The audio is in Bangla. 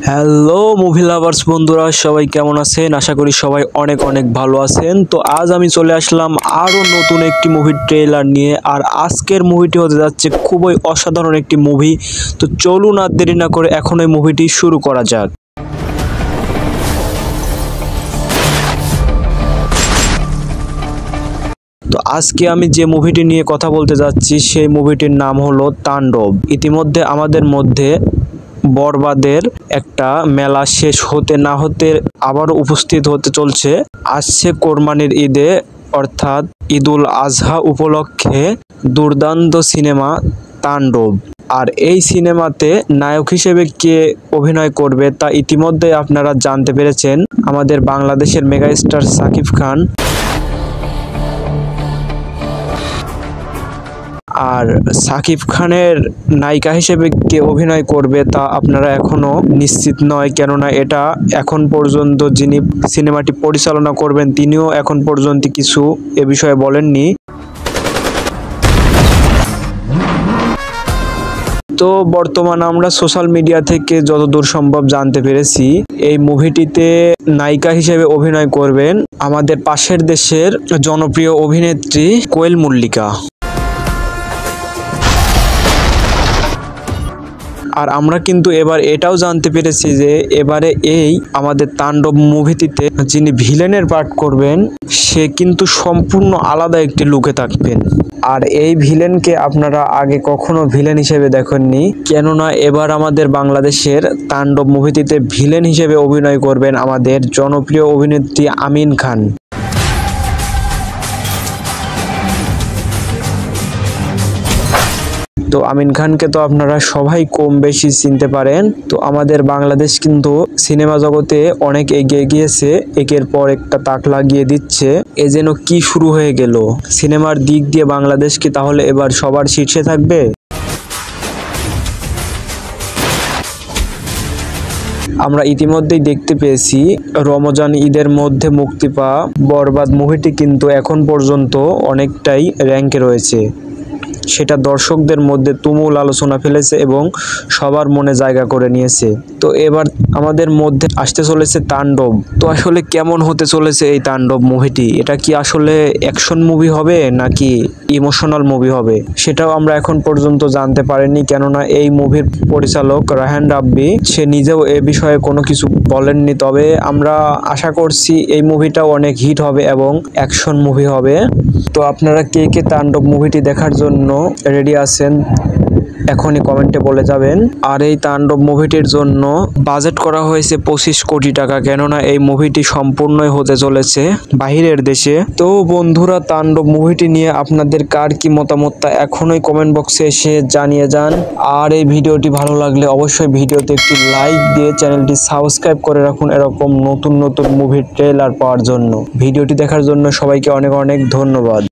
হ্যালো মুভি লাভার্স বন্ধুরা, সবাই কেমন আছেন? আশা করি সবাই অনেক অনেক ভালো আছেন। তো আজ আমি চলে আসলাম আরও নতুন একটি মুভির ট্রেলার নিয়ে। আর আজকের মুভিটি হতে যাচ্ছে খুবই অসাধারণ একটি মুভি। তো চলুন আর দেরি না করে এখন এই মুভিটি শুরু করা যাক। তো আজকে আমি যে মুভিটি নিয়ে কথা বলতে যাচ্ছি সেই মুভিটির নাম হলো তাণ্ডব। ইতিমধ্যে আমাদের মধ্যে বরবাদের একটা মেলা শেষ হতে না হতে আবারও উপস্থিত হতে চলছে। আসছে কোরবানির ঈদে অর্থাৎ ঈদুল আজহা উপলক্ষে দুর্দান্ত সিনেমা তাণ্ডব। আর এই সিনেমাতে নায়ক হিসেবে কে অভিনয় করবে তা ইতিমধ্যে আপনারা জানতে পেরেছেন, আমাদের বাংলাদেশের মেগাস্টার শাকিব খান। আর শাকিব খানের নায়িকা হিসেবে কে অভিনয় করবে তা আপনারা এখনো নিশ্চিত নয়, কেননা এটা এখন পর্যন্ত যিনি সিনেমাটি পরিচালনা করবেন তিনিও এখন পর্যন্ত কিছু এ বিষয়ে বলেননি। তো বর্তমানে আমরা সোশ্যাল মিডিয়া থেকে যতদূর সম্ভব জানতে পেরেছি, এই মুভিটিতে নায়িকা হিসেবে অভিনয় করবেন আমাদের পাশের দেশের জনপ্রিয় অভিনেত্রী কোয়েল মল্লিকা। আর আমরা কিন্তু এবার এটাও জানতে পেরেছি যে এবারে এই আমাদের তাণ্ডব মুভিটিতে যিনি ভিলেনের পার্ট করবেন সে কিন্তু সম্পূর্ণ আলাদা একটি লুকে থাকবেন। আর এই ভিলেনকে আপনারা আগে কখনো ভিলেন হিসেবে দেখেননি, কেননা এবার আমাদের বাংলাদেশের তাণ্ডব মুভিটিতে ভিলেন হিসেবে অভিনয় করবেন আমাদের জনপ্রিয় অভিনেত্রী আমিন খান। তো আমিন খানকে তো আপনারা সবাই কম বেশি চিনতে পারেন। তো আমাদের বাংলাদেশ কিন্তু সিনেমা জগতে অনেক এগিয়ে গিয়েছে, একের পর একটা তাক লাগিয়ে দিচ্ছে। এ যেন কি শুরু হয়ে গেল সিনেমার দিক দিয়ে, বাংলাদেশ কি তাহলে এবার সবার শীর্ষে থাকবে? আমরা ইতিমধ্যেই দেখতে পেয়েছি রমজান ঈদের মধ্যে মুক্তি পাওয়া বরবাদ মুভিটি কিন্তু এখন পর্যন্ত অনেকটাই র্যাঙ্কে রয়েছে। সেটা দর্শকদের মধ্যে তুমুল আলোচনা ফেলেছে এবং সবার মনে জায়গা করে নিয়েছে। তো এবার আমাদের মধ্যে আসতে চলেছে তাণ্ডব। তো আসলে কেমন হতে চলেছে এই তাণ্ডব মুভিটি? এটা কি আসলে অ্যাকশন মুভি হবে নাকি ইমোশনাল মুভি হবে সেটাও আমরা এখন পর্যন্ত জানতে পারিনি, কেননা এই মুভির পরিচালক রায়হান রাব্বি সে নিজেও এ বিষয়ে কোনো কিছু বলেননি। তবে আমরা আশা করছি এই মুভিটা অনেক হিট হবে এবং অ্যাকশন মুভি হবে। তো আপনারা কে কে তাণ্ডব মুভিটি দেখার জন্য রেডি আছেন এখনই কমেন্টে বলে যাবেন। আর এই তাণ্ডব মুভিটির জন্য বাজেট করা হয়েছে 25 কোটি টাকা, কেননা এই মুভিটি সম্পূর্ণই হতে চলেছে বাহিরের দেশে। তো বন্ধুরা, তাণ্ডব মুভিটি নিয়ে আপনাদের কার কি মতামত তা এখনই কমেন্ট বক্সে এসে জানিয়ে যান। আর এই ভিডিওটি ভালো লাগলে অবশ্যই ভিডিওতে একটি লাইক দিয়ে চ্যানেলটি সাবস্ক্রাইব করে রাখুন এরকম নতুন নতুন মুভির ট্রেলার পাওয়ার জন্য। ভিডিওটি দেখার জন্য সবাইকে অনেক অনেক ধন্যবাদ।